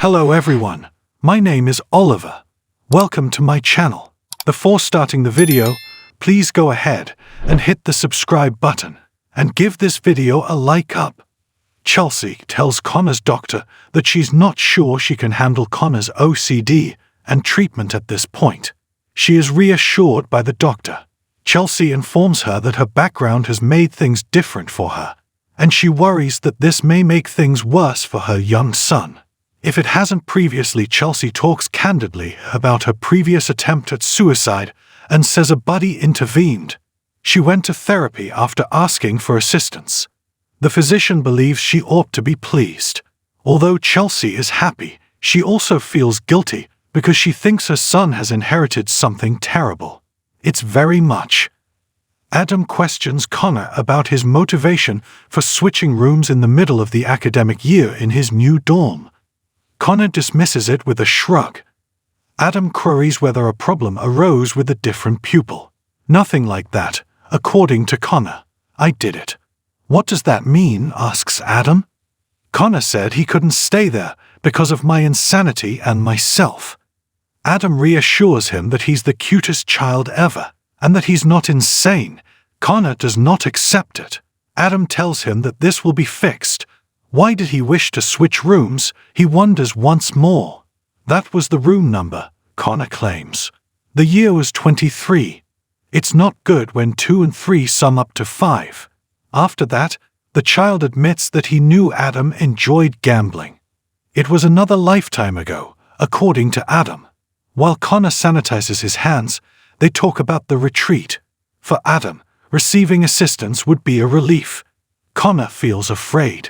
Hello everyone, my name is Oliver. Welcome to my channel. Before starting the video, please go ahead and hit the subscribe button and give this video a like up. Chelsea tells Connor's doctor that she's not sure she can handle Connor's OCD and treatment at this point. She is reassured by the doctor. Chelsea informs her that her background has made things different for her, and she worries that this may make things worse for her young son. If it hasn't previously, Chelsea talks candidly about her previous attempt at suicide and says a buddy intervened. She went to therapy after asking for assistance. The physician believes she ought to be pleased. Although Chelsea is happy, she also feels guilty because she thinks her son has inherited something terrible. It's very much. Adam questions Connor about his motivation for switching rooms in the middle of the academic year in his new dorm. Connor dismisses it with a shrug. Adam queries whether a problem arose with a different pupil. Nothing like that, according to Connor. I did it. What does that mean? Asks Adam. Connor said he couldn't stay there because of my insanity and myself. Adam reassures him that he's the cutest child ever, and that he's not insane. Connor does not accept it. Adam tells him that this will be fixed. Why did he wish to switch rooms? He wonders once more. That was the room number, Connor claims. The year was 23. It's not good when 2 and 3 sum up to 5. After that, the child admits that he knew Adam enjoyed gambling. It was another lifetime ago, according to Adam. While Connor sanitizes his hands, they talk about the retreat. For Adam, receiving assistance would be a relief. Connor feels afraid.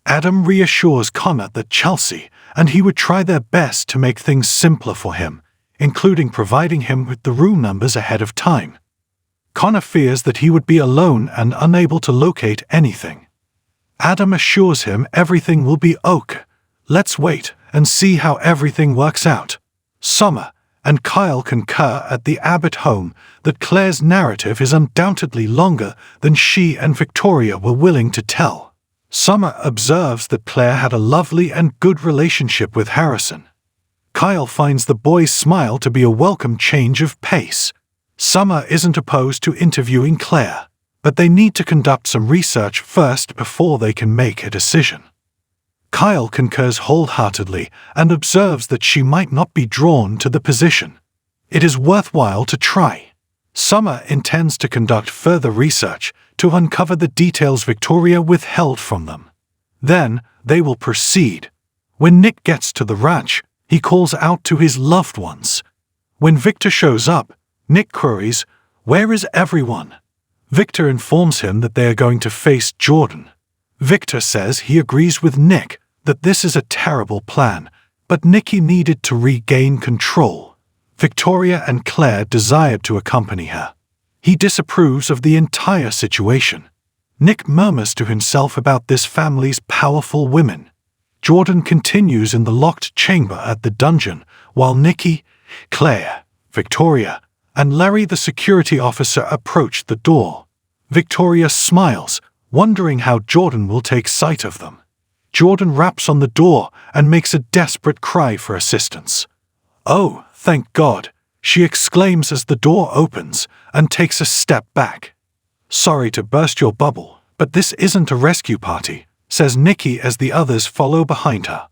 Adam reassures Connor that Chelsea and he would try their best to make things simpler for him, including providing him with the room numbers ahead of time. Connor fears that he would be alone and unable to locate anything. Adam assures him everything will be okay. Let's wait and see how everything works out. Summer and Kyle concur at the Abbott home that Claire's narrative is undoubtedly longer than she and Victoria were willing to tell. Summer observes that Claire had a lovely and good relationship with Harrison. Kyle finds the boy's smile to be a welcome change of pace. Summer isn't opposed to interviewing Claire, but they need to conduct some research first before they can make a decision. Kyle concurs wholeheartedly and observes that she might not be drawn to the position. It is worthwhile to try. Summer intends to conduct further research to uncover the details Victoria withheld from them. Then they will proceed. When Nick gets to the ranch, he calls out to his loved ones. When Victor shows up, Nick queries, "Where is everyone?" Victor informs him that they are going to face Jordan. Victor says he agrees with Nick that this is a terrible plan, but Nikki needed to regain control. Victoria and Claire desired to accompany her. He disapproves of the entire situation. Nick murmurs to himself about this family's powerful women. Jordan continues in the locked chamber at the dungeon, while Nikki, Claire, Victoria, and Larry the security officer approach the door. Victoria smiles, wondering how Jordan will take sight of them. Jordan raps on the door and makes a desperate cry for assistance. "Oh, thank God," she exclaims as the door opens and takes a step back. "Sorry to burst your bubble, but this isn't a rescue party," says Nikki as the others follow behind her.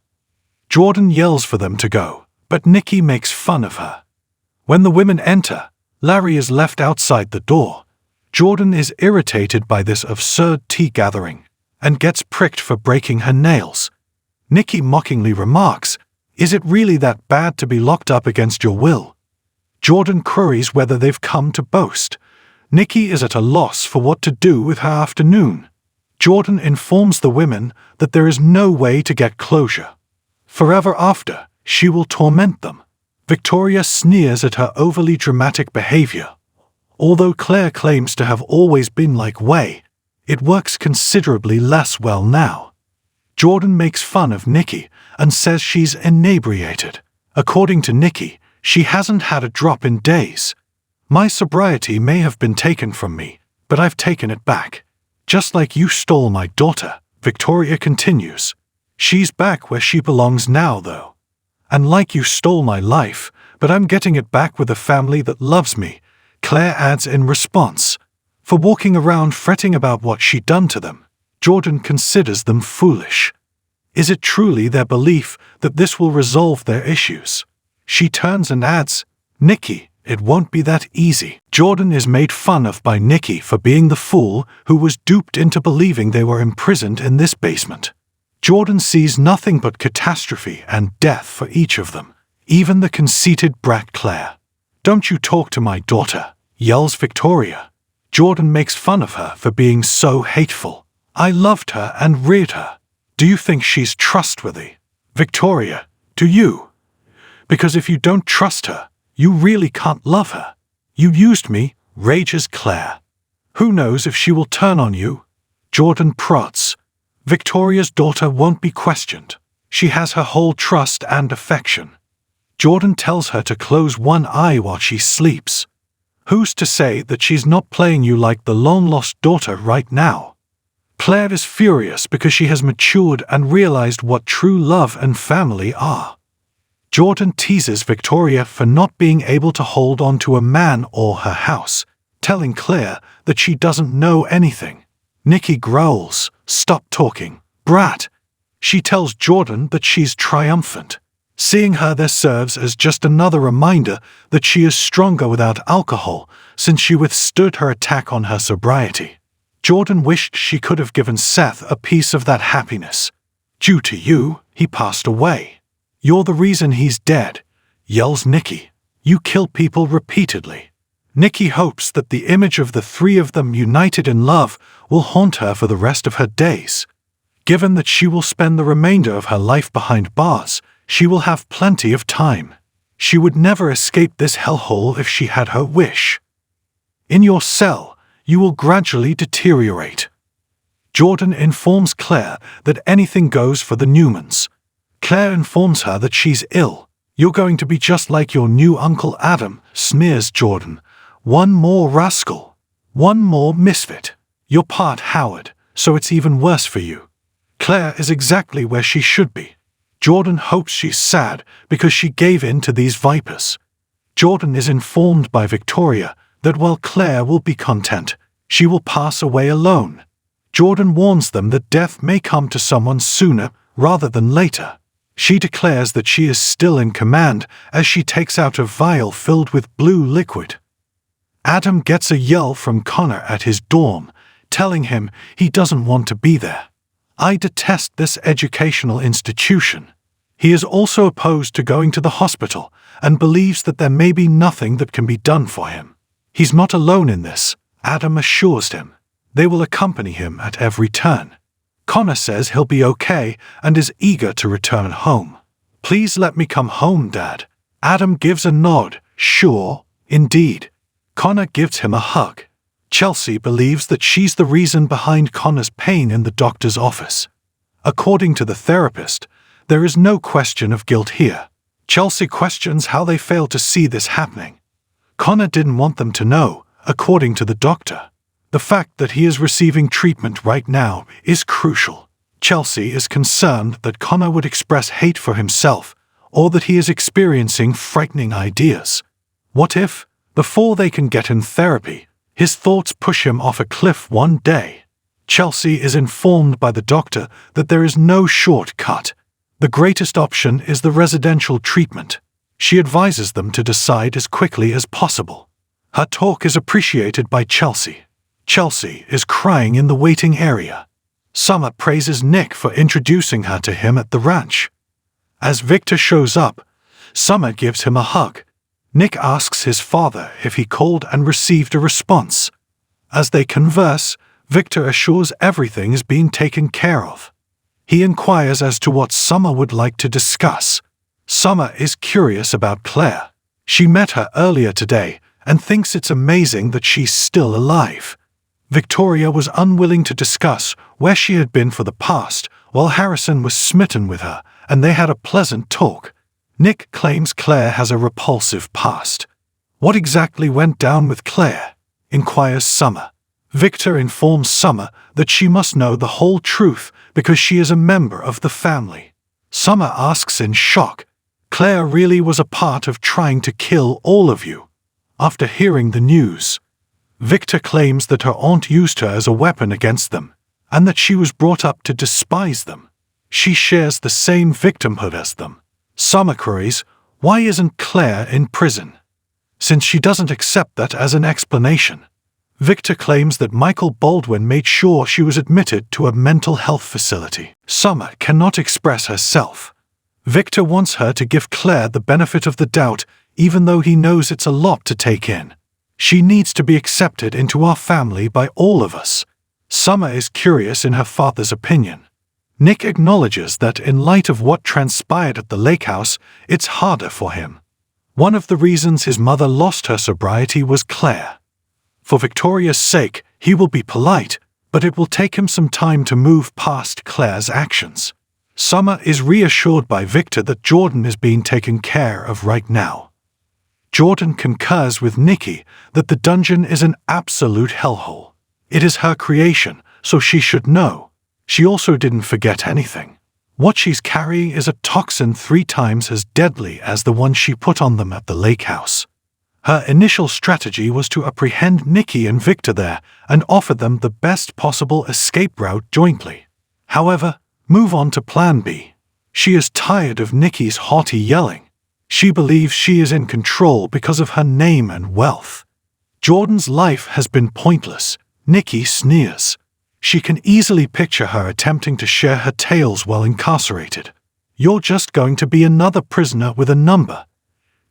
Jordan yells for them to go, but Nikki makes fun of her. When the women enter, Larry is left outside the door. Jordan is irritated by this absurd tea gathering and gets pricked for breaking her nails. Nikki mockingly remarks, "Is it really that bad to be locked up against your will?" Jordan queries whether they've come to boast. Nikki is at a loss for what to do with her afternoon. Jordan informs the women that there is no way to get closure. Forever after, she will torment them. Victoria sneers at her overly dramatic behavior. Although Claire claims to have always been like Way, it works considerably less well now. Jordan makes fun of Nikki and says she's inebriated. According to Nikki, she hasn't had a drop in days. "My sobriety may have been taken from me, but I've taken it back. Just like you stole my daughter," Victoria continues. She's back where she belongs now, though. And like you stole my life, but I'm getting it back with a family that loves me, Claire adds in response. For walking around fretting about what she'd done to them, Jordan considers them foolish. Is it truly their belief that this will resolve their issues? She turns and adds, Nikki, it won't be that easy. Jordan is made fun of by Nikki for being the fool who was duped into believing they were imprisoned in this basement. Jordan sees nothing but catastrophe and death for each of them, even the conceited brat Claire. Don't you talk to my daughter, yells Victoria. Jordan makes fun of her for being so hateful. I loved her and reared her. Do you think she's trustworthy? Victoria, do you? Because if you don't trust her, you really can't love her. You used me, rages Claire. Who knows if she will turn on you? Jordan prods. Victoria's daughter won't be questioned. She has her whole trust and affection. Jordan tells her to close one eye while she sleeps. Who's to say that she's not playing you like the long-lost daughter right now? Claire is furious because she has matured and realized what true love and family are. Jordan teases Victoria for not being able to hold on to a man or her house, telling Claire that she doesn't know anything. Nikki growls, "Stop talking, brat." She tells Jordan that she's triumphant. Seeing her there serves as just another reminder that she is stronger without alcohol since she withstood her attack on her sobriety. Jordan wished she could have given Seth a piece of that happiness. Due to you, he passed away. You're the reason he's dead, yells Nikki. You kill people repeatedly. Nikki hopes that the image of the three of them united in love will haunt her for the rest of her days. Given that she will spend the remainder of her life behind bars, she will have plenty of time. She would never escape this hellhole if she had her wish. In your cell, you will gradually deteriorate. Jordan informs Claire that anything goes for the Newmans. Claire informs her that she's ill. You're going to be just like your new Uncle Adam, sneers Jordan. One more rascal. One more misfit. You're part Howard, so it's even worse for you. Claire is exactly where she should be. Jordan hopes she's sad because she gave in to these vipers. Jordan is informed by Victoria that while Claire will be content, she will pass away alone. Jordan warns them that death may come to someone sooner rather than later. She declares that she is still in command as she takes out a vial filled with blue liquid. Adam gets a yell from Connor at his dorm, telling him he doesn't want to be there. I detest this educational institution. He is also opposed to going to the hospital and believes that there may be nothing that can be done for him. He's not alone in this, Adam assures him. They will accompany him at every turn. Connor says he'll be okay and is eager to return home. Please let me come home, Dad. Adam gives a nod. Sure, indeed. Connor gives him a hug. Chelsea believes that she's the reason behind Connor's pain in the doctor's office. According to the therapist, there is no question of guilt here. Chelsea questions how they failed to see this happening. Connor didn't want them to know, according to the doctor. The fact that he is receiving treatment right now is crucial. Chelsea is concerned that Connor would express hate for himself or that he is experiencing frightening ideas. What if, before they can get in therapy, his thoughts push him off a cliff one day? Chelsea is informed by the doctor that there is no shortcut. The greatest option is the residential treatment. She advises them to decide as quickly as possible. Her talk is appreciated by Chelsea. Chelsea is crying in the waiting area. Summer praises Nick for introducing her to him at the ranch. As Victor shows up, Summer gives him a hug. Nick asks his father if he called and received a response. As they converse, Victor assures everything is being taken care of. He inquires as to what Summer would like to discuss. Summer is curious about Claire. She met her earlier today and thinks it's amazing that she's still alive. Victoria was unwilling to discuss where she had been for the past while Harrison was smitten with her, and they had a pleasant talk. Nick claims Claire has a repulsive past. What exactly went down with Claire? Inquires Summer. Victor informs Summer that she must know the whole truth because she is a member of the family. Summer asks in shock, "Claire really was a part of trying to kill all of you?" After hearing the news, Victor claims that her aunt used her as a weapon against them, and that she was brought up to despise them. She shares the same victimhood as them. Summer queries, why isn't Claire in prison? Since she doesn't accept that as an explanation. Victor claims that Michael Baldwin made sure she was admitted to a mental health facility. Summer cannot express herself. Victor wants her to give Claire the benefit of the doubt, even though he knows it's a lot to take in. She needs to be accepted into our family by all of us. Summer is curious in her father's opinion. Nick acknowledges that in light of what transpired at the lake house, it's harder for him. One of the reasons his mother lost her sobriety was Claire. For Victoria's sake, he will be polite, but it will take him some time to move past Claire's actions. Summer is reassured by Victor that Jordan is being taken care of right now. Jordan concurs with Nikki that the dungeon is an absolute hellhole. It is her creation, so she should know. She also didn't forget anything. What she's carrying is a toxin 3 times as deadly as the one she put on them at the lake house. Her initial strategy was to apprehend Nikki and Victor there and offer them the best possible escape route jointly. However, move on to Plan B. She is tired of Nikki's haughty yelling. She believes she is in control because of her name and wealth. Jordan's life has been pointless. Nikki sneers. She can easily picture her attempting to share her tales while incarcerated. "You're just going to be another prisoner with a number."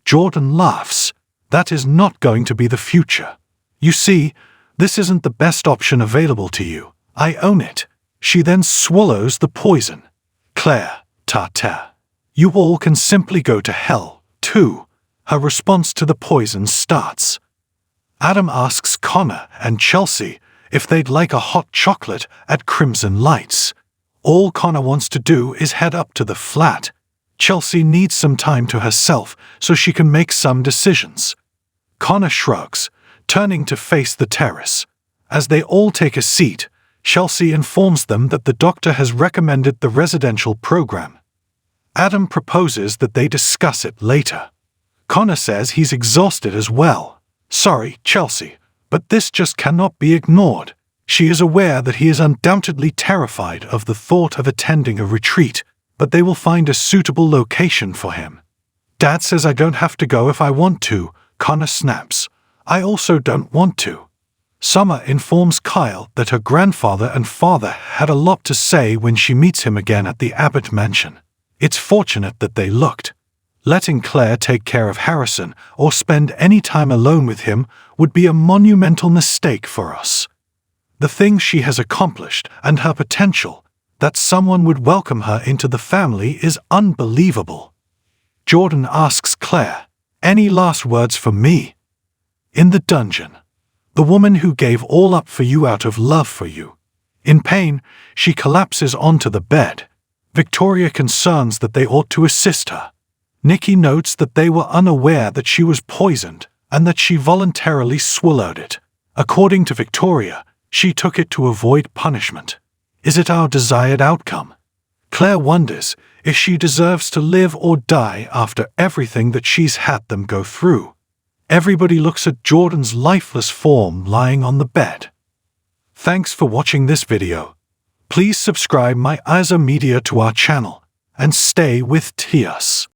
Jordan laughs. "That is not going to be the future. You see, this isn't the best option available to you. I own it." She then swallows the poison. "Claire, ta-ta. You all can simply go to hell, too." Her response to the poison starts. Adam asks Connor and Chelsea if they'd like a hot chocolate at Crimson Lights. All Connor wants to do is head up to the flat. Chelsea needs some time to herself so she can make some decisions. Connor shrugs, turning to face the terrace. As they all take a seat, Chelsea informs them that the doctor has recommended the residential program. Adam proposes that they discuss it later. Connor says he's exhausted as well. "Sorry, Chelsea, but this just cannot be ignored." She is aware that he is undoubtedly terrified of the thought of attending a retreat, but they will find a suitable location for him. "Dad says I don't have to go if I want to," Connor snaps. "I also don't want to." Summer informs Kyle that her grandfather and father had a lot to say when she meets him again at the Abbott mansion. It's fortunate that they looked. Letting Claire take care of Harrison or spend any time alone with him would be a monumental mistake for us. The things she has accomplished and her potential, that someone would welcome her into the family, is unbelievable. Jordan asks Claire, "Any last words for me?" In the dungeon, the woman who gave all up for you out of love for you. In pain, she collapses onto the bed. Victoria concerns that they ought to assist her. Nikki notes that they were unaware that she was poisoned and that she voluntarily swallowed it. According to Victoria, she took it to avoid punishment. Is it our desired outcome? Claire wonders if she deserves to live or die after everything that she's had them go through. Everybody looks at Jordan's lifeless form lying on the bed. Thanks for watching this video. Please subscribe my Isa Media to our channel and stay with TIAS.